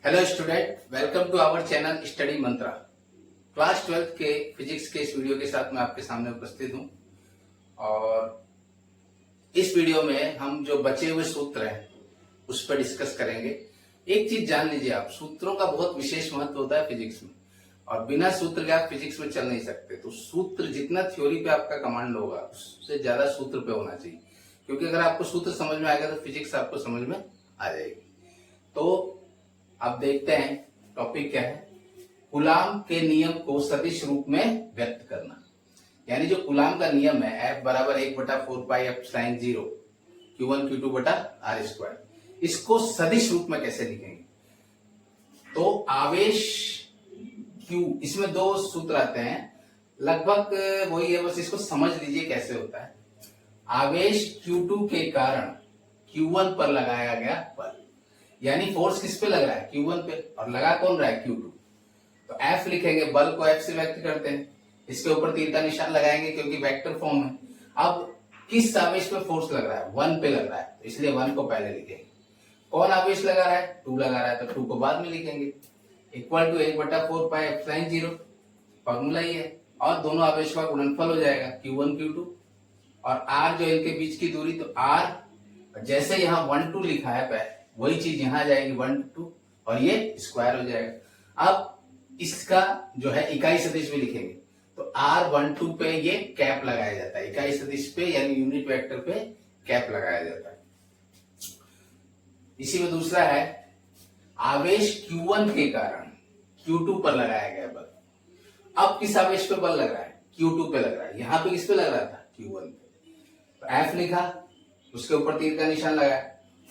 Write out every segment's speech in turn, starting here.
Hello student, welcome to our channel study Mantra. Class 12 के physics के इस वीडियो के साथ मैं आपके सामने उपस्थित हूं और इस वीडियो में हम जो बचे हुए सूत्र हैं उस पर डिस्कस करेंगे। एक चीज जान लीजिए, आप सूत्रों का बहुत विशेष महत्व होता है फिजिक्स में और बिना सूत्र के आप फिजिक्स में चल नहीं सकते। तो सूत्र जितना थ्योरी पे आपका कमांड होगा उससे ज्यादा सूत्र पे होना चाहिए, क्योंकि अगर आपको सूत्र समझ में आएगा तो फिजिक्स आपको समझ में आ जाएगी। तो अब देखते हैं टॉपिक क्या है। कूलाम के नियम को सदिश रूप में व्यक्त करना, यानी जो कूलाम का नियम है F बराबर 1/4πε0 Q1 Q2 बटा R², इसको सदिश रूप में कैसे लिखेंगे। तो आवेश Q, इसमें दो सूत्र आते हैं, लगभग वही है, बस इसको समझ लीजिए कैसे होता है। आवेश Q2 के कारण Q1 पर लगाया गया बल, यानी फोर्स किस पे लग रहा है, Q1 पे, और लगा कौन रहा है, Q2। तो F लिखेंगे, बल को F से व्यक्त करते हैं, इसके ऊपर तीर का निशान लगाएंगे क्योंकि वेक्टर फॉर्म है। अब किस आवेश पे फोर्स लग रहा है, 1 पे लग रहा है, तो इसलिए 1 को पहले लिखेंगे। कौन आवेश लगा रहा है, 2 लगा रहा है, तो 2 को बाद में लिखेंगे। इक्वल टू 1/4πε0, फॉर्मूला ही है, और दोनों आवेश का गुणनफल हो जाएगा Q1 Q2, और R जो इनके बीच की दूरी, तो R जैसे यहाँ 1 2 लिखा है वही चीज यहां जाएगी 1 2, और ये स्क्वायर हो जाएगा। अब इसका जो है इकाई सदिश भी लिखेंगे, तो R12 पे ये कैप लगाया जाता है, इकाई सदिश पे यानी यूनिट वेक्टर पे कैप लगाया जाता है। इसी में दूसरा है आवेश Q1 के कारण Q2 पर लगाया गया बल। अब किस आवेश पे बल लग रहा है, Q2 पे लग रहा है, यहां पे किस पे लग रहा था, Q1 पे। तो F लिखा, उसके ऊपर तीर का निशान लगाया।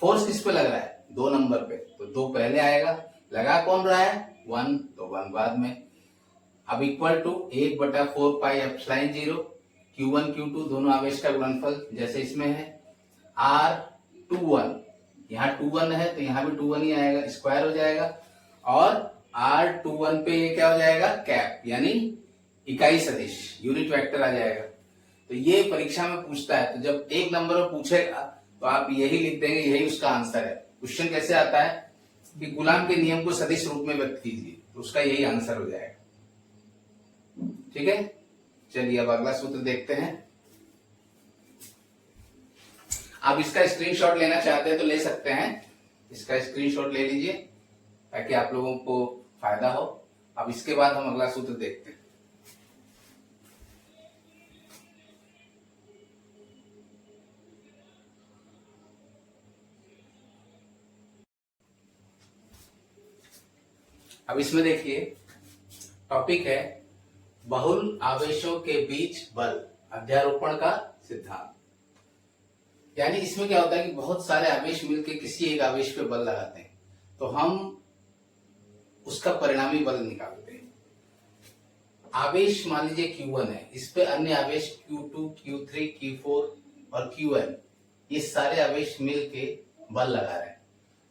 फोर्स किस पे लग रहा है, 2 नंबर पे, तो 2 पहले आएगा, लगा कौन रहा है, 1, तो 1 बाद में। अब इक्वल टू 1/4πε0 Q1 Q2 दोनों आवेश का गुणनफल जैसे इसमें है। R21, यहाँ 21 है तो यहाँ भी 21 ही आएगा, स्क्वायर हो जाएगा, और R21 पे ये क्या हो जाएगा, कैप, यानी इकाई सदिश, यूनिट वेक्टर आ जाएगा। तो ये परीक्षा में पूछता है, तो जब 1 नंबर में पूछेगा तो आप यही लिख देंगे, यही उसका आंसर है। क्वेश्चन कैसे आता है कि कूलाम के नियम को सदिश रूप में व्यक्त कीजिए, तो उसका यही आंसर हो जाएगा। ठीक है, चलिए अब अगला सूत्र देखते हैं। आप इसका स्क्रीनशॉट लेना चाहते हैं तो ले सकते हैं, इसका स्क्रीनशॉट ले लीजिए ताकि आप लोगों को फायदा हो। अब इसके बाद हम अगला सूत्र देखते हैं। अब इसमें देखिए टॉपिक है बहुल आवेशों के बीच बल, अध्यारोपण का सिद्धांत। यानी इसमें क्या होता है कि बहुत सारे आवेश मिलकर किसी एक आवेश पे बल लगाते हैं, तो हम उसका परिणामी बल निकालते हैं। आवेश मान लीजिए Q1 है, इस पे अन्य आवेश Q2 Q3 Q4 और Qn, ये सारे आवेश मिलके बल लगा रहे हैं।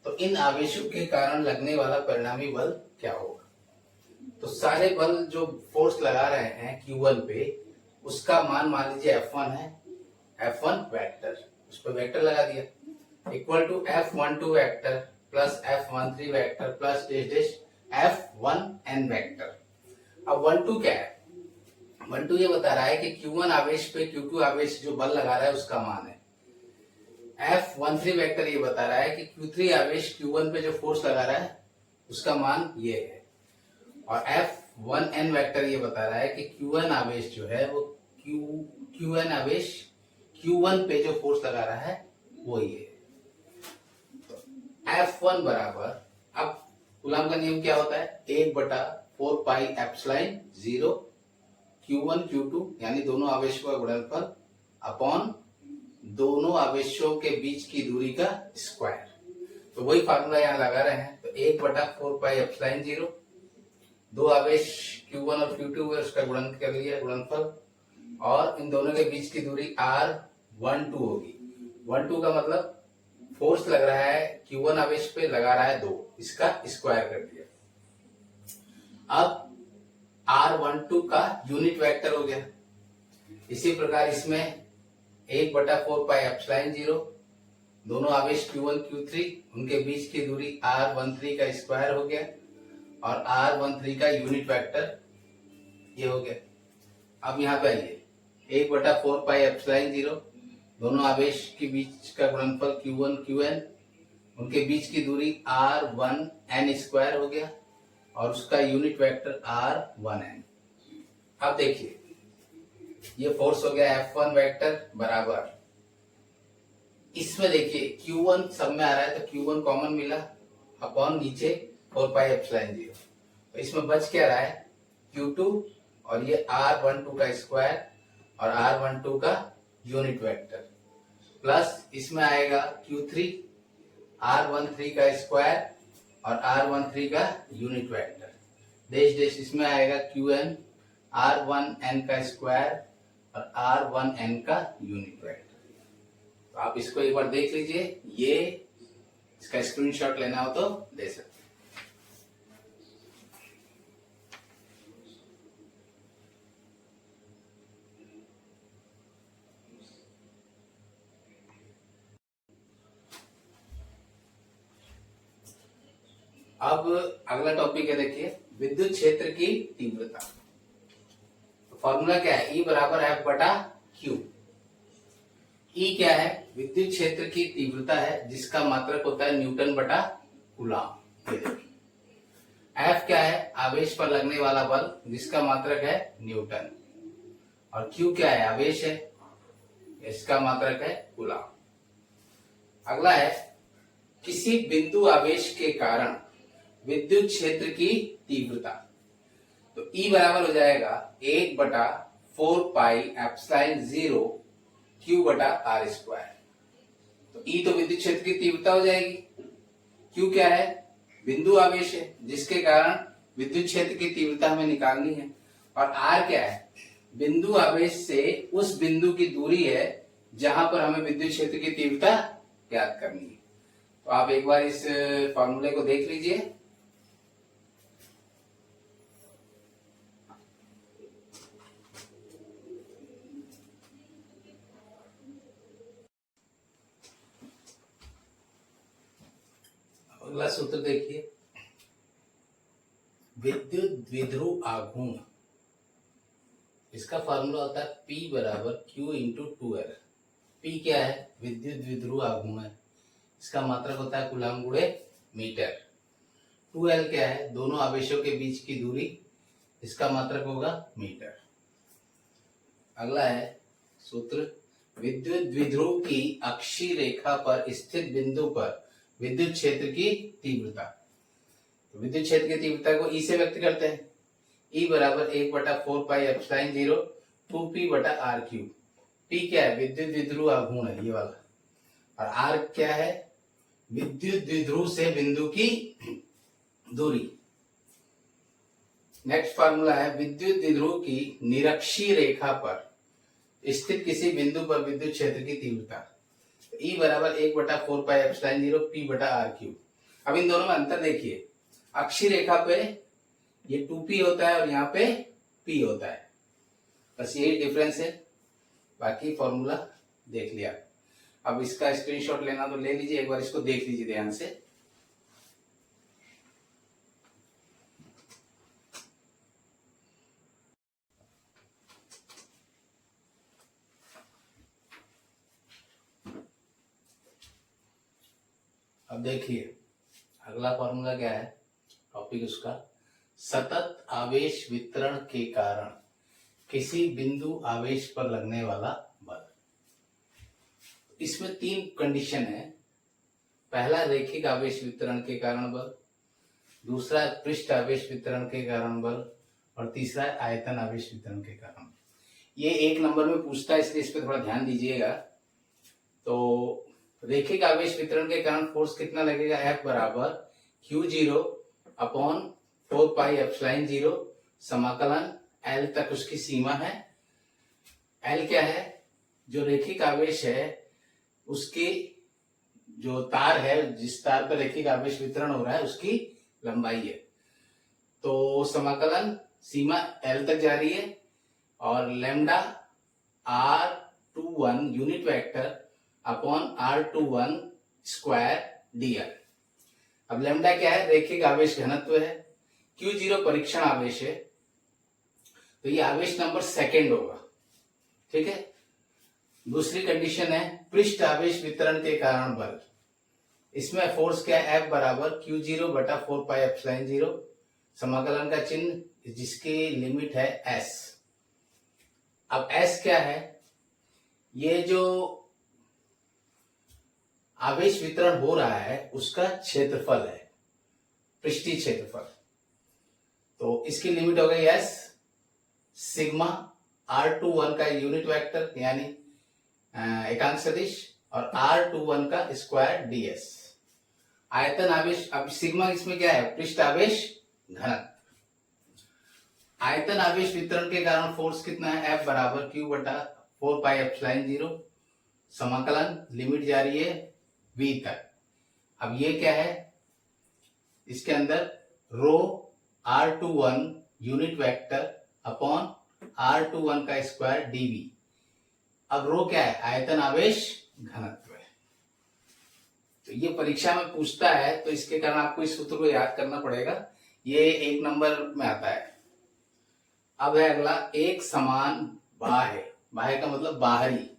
तो इन आवेशों के कारण लगने वाला परिणामी बल क्या होगा। तो सारे बल जो फोर्स लगा रहे हैं Q1 पे, उसका मान लीजिए F1 है, F1 वेक्टर, उस पर वेक्टर लगा दिया, equal to F12 vector plus F13 vector plus dash dash F1n vector. अब 12 क्या है, 12 ये बता रहा है कि Q1 आवेश पे Q2 आवेश जो बल लगा रहा है उसका मान है। F13 वेक्टर ये बता रहा है कि Q3 आवेश Q1 पे जो फोर्स लगा रहा है उसका मान ये है, और F1n वेक्टर ये बता रहा है कि Q1 आवेश जो है वो Qn आवेश Q1 पे जो फोर्स लगा रहा है वो ये है। तो F1 बराबर, अब कूलाम का नियम क्या होता है, 1/4πε0 Q1 Q2 यानी दोनों आवेशों का गुणनफल अपॉन दोनों आवेशों के बीच की दूरी का स्क्वायर। तो वही फार्मूला यहाँ लगा रहे हैं, तो 1/4πε0, दो आवेश Q1 और Q2 है, उसका गुणन कर लिया, गुणनफल, और इन दोनों के बीच की दूरी R12 होगी। 12 का मतलब फोर्स लग रहा है Q1 आवेश पे, लगा रहा है 2, इसका स्क्वायर कर दिया। अब R12 का यूनिट वेक्टर हो गया। इसी प्रकार इसमें 1/4πε0 दोनों आवेश Q1 Q3, उनके बीच की दूरी r13 का स्क्वायर हो गया और r13 का यूनिट वेक्टर ये हो गया। अब यहाँ पे आइए, 1/4 पाई एप्सिलॉन 0, दोनों आवेश के बीच का गुणनफल Q1 Qn, उनके बीच की दूरी r1n स्क्वायर हो गया और उसका यूनिट वेक्टर r1n। अब देखिए, ये फोर्स हो गया F1 वेक्टर बराबर, इसमें देखिए Q1 सब में आ रहा है तो Q1 कॉमन मिला अपॉन नीचे 4 पाई एप्सिलॉन 0, तो इसमें बच क्या रहा है Q2 और ये r12 का स्क्वायर और r12 का यूनिट वेक्टर, प्लस इसमें आएगा Q3 r13 का स्क्वायर और r13 का यूनिट वेक्टर, डेश डेश इसमें आएगा Qn r1n का स्क्वायर और r1n का यूनिट वेक्टर। तो आप इसको एक बार देख लीजिए, ये इसका स्क्रीनशॉट लेना हो तो ले सकते हैं। अब अगला टॉपिक है, देखिए विद्युत क्षेत्र की तीव्रता। फॉर्मूला क्या है, E बराबर F बटा Q। E क्या है, विद्युत क्षेत्र की तीव्रता है जिसका मात्रक होता है न्यूटन बटा कूलॉम। F क्या है, आवेश पर लगने वाला बल जिसका मात्रक है न्यूटन, और Q क्या है, आवेश है, इसका मात्रक है कूलॉम। अगला है, किसी बिंदु आवेश के कारण विद्युत क्षेत्र की तीव्रता। तो E बराबर हो जाएगा 1/4 पाई एप्सिलॉन 0 Q बटा R स्क्वायर। तो E तो विद्युत क्षेत्र की तीव्रता हो जाएगी, Q क्या है, बिंदु आवेश है जिसके कारण विद्युत क्षेत्र की तीव्रता हमें निकालनी है, और R क्या है, बिंदु आवेश से उस बिंदु की दूरी है जहां पर हमें विद्युत क्षेत्र की तीव्रता ज्ञात करनी है। तो आप एक बार इस फॉर्मूले को देख लीजिए। अगला सूत्र देखिए, विद्युत द्विध्रुव आघूर्ण, इसका फॉर्मूला होता है P बराबर Q इंटू 2L। P क्या है, विद्युत द्विध्रुव आघूर्ण है, इसका मात्रक होता है कूलॉम गुणे मीटर। 2L क्या है, दोनों आवेशों के बीच की दूरी, इसका मात्रक होगा मीटर। अगला है सूत्र, विद्युत द्विध्रुव की अक्षीय रेखा पर स्थित बिंदु पर विद्युत क्षेत्र की तीव्रता। तो विद्युत क्षेत्र की तीव्रता को E से व्यक्त करते हैं, E बराबर 1/4 पाई एप्सिलॉन 0 2P बटा R3। P क्या है, विद्युत द्विध्रुव आघूर्ण है ये वाला, और R क्या है, विद्युत द्विध्रुव से बिंदु की दूरी। नेक्स्ट फार्मूला है, विद्युत द्विध्रुव की निरक्षीय रेखा पर स्थित किसी बिंदु पर विद्युत क्षेत्र की तीव्रता। E बराबर 1/4 पाई एप्सिलॉन 0 P बटा R3। अब इन दोनों में अंतर देखिए, अक्षीय रेखा पे ये 2P होता है और यहाँ पे P होता है, बस यही डिफरेंस है, बाकी फॉर्मूला देख लिया। अब इसका स्क्रीनशॉट लेना तो ले लीजिए, एक बार इसको देख लीजिए ध्यान से। अब देखिए अगला फॉर्मूला क्या है, टॉपिक उसका, सतत आवेश वितरण के कारण किसी बिंदु आवेश पर लगने वाला बल। इसमें 3 कंडीशन है, पहला रैखिक आवेश वितरण के कारण बल, दूसरा पृष्ठ आवेश वितरण के कारण बल, और तीसरा आयतन आवेश वितरण के कारण। ये 1 नंबर में पूछता है, इसलिए इस पर थोड़ा ध्यान दीजिएगा। तो रैखिक आवेश वितरण के कारण फोर्स कितना लगेगा, F बराबर Q0 अपॉन 4 पाई एप्सिलॉन 0 समाकलन L तक उसकी सीमा है। L क्या है, जो रैखिक आवेश है उसकी जो तार है, जिस तार पर रैखिक आवेश वितरण हो रहा है उसकी लंबाई है। तो समाकलन सीमा L तक जा रही है, और lambda R21 unit vector upon R21 square dr। अब लैम्डा क्या है? रैखिक आवेश घनत्व है। Q0 परीक्षण आवेश है, तो ये आवेश नंबर सेकंड होगा। ठीक है। दूसरी कंडीशन है पृष्ठ आवेश वितरण के कारण बल। इसमें फोर्स क्या है? F बराबर Q0 बटा 4 पाई एप्सिलॉन 0, समाकलन का चिन्ह जिसकी लिमिट है S। अब S क्या है? ये जो आवेश वितरण हो रहा है उसका क्षेत्रफल है, पृष्ठीय क्षेत्रफल। तो इसकी लिमिट हो गई S सिग्मा R21 का यूनिट वेक्टर यानी एकांक सदिश और R21 का स्क्वायर ds। आयतन आवेश, अब सिग्मा इसमें क्या है? पृष्ठ आवेश घनत्व। आयतन आवेश वितरण के कारण फोर्स कितना है? F बराबर Q बटा 4 पाई एप्सिलॉन 0, समाकलन लिमिट जा रही है V तक। अब ये क्या है? इसके अंदर रो R21 unit vector upon R21 का स्क्वायर dV। अब रो क्या है? आयतन आवेश घनत्व है। तो ये परीक्षा में पूछता है, तो इसके कारण आपको इस सूत्र को याद करना पड़ेगा। ये 1 नंबर में आता है। अब है अगला, एक समान बाह्य, बाह्य का मतलब बाहरी,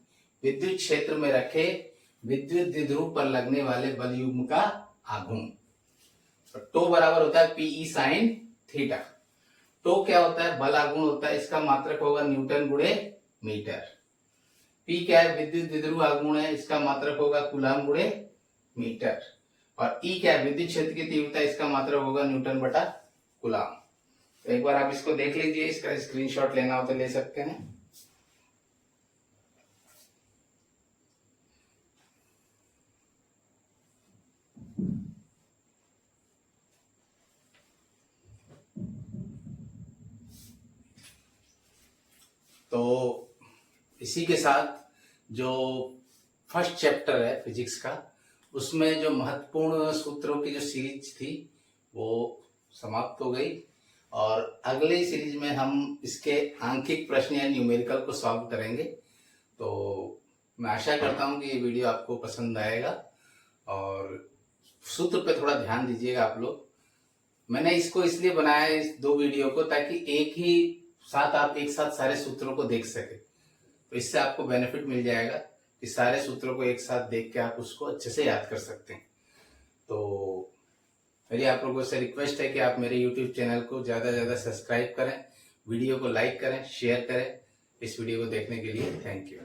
विद्युत क्षेत्र में रखे विद्युत द्विध्रुव पर लगने वाले बल युग्म का आघूर्ण। टो बराबर होता है पीई साइन थीटा। टो क्या होता है? बल आघूर्ण होता है, इसका मात्रक होगा न्यूटन गुणे मीटर। पी क्या है? विद्युत द्विध्रुव आघूर्ण है, इसका मात्रक होगा कूलम गुणे मीटर। और ई क्या है? विद्युत क्षेत्र की तीव्रता, इसका मात्रक होगा न्यूटन बटा कूलम। तो एक बार आप इसको देख लीजिए, इसका स्क्रीनशॉट लेना हो तो ले सकते हैं। तो इसी के साथ जो फर्स्ट चैप्टर है फिजिक्स का, उसमें जो महत्वपूर्ण सूत्रों की जो सीरीज थी वो समाप्त हो गई। और अगली सीरीज में हम इसके आंकिक प्रश्न या न्यूमेरिकल को सॉल्व करेंगे। तो मैं आशा करता हूँ कि ये वीडियो आपको पसंद आएगा और सूत्र पे थोड़ा ध्यान दीजिएगा आप लोग। मैंने इसको इसलिए बनाया है, इस 2 वीडियो को, ताकि एक ही साथ आप एक साथ सारे सूत्रों को देख सके। तो इससे आपको बेनिफिट मिल जाएगा कि सारे सूत्रों को एक साथ देख के आप उसको अच्छे से याद कर सकते हैं। तो मेरी आप लोगों से रिक्वेस्ट है कि आप मेरे YouTube चैनल को ज़्यादा से ज़्यादा सब्सक्राइब करें, वीडियो को लाइक करें, शेयर करें। इस वीडियो को देखने के लिए थैंक यू।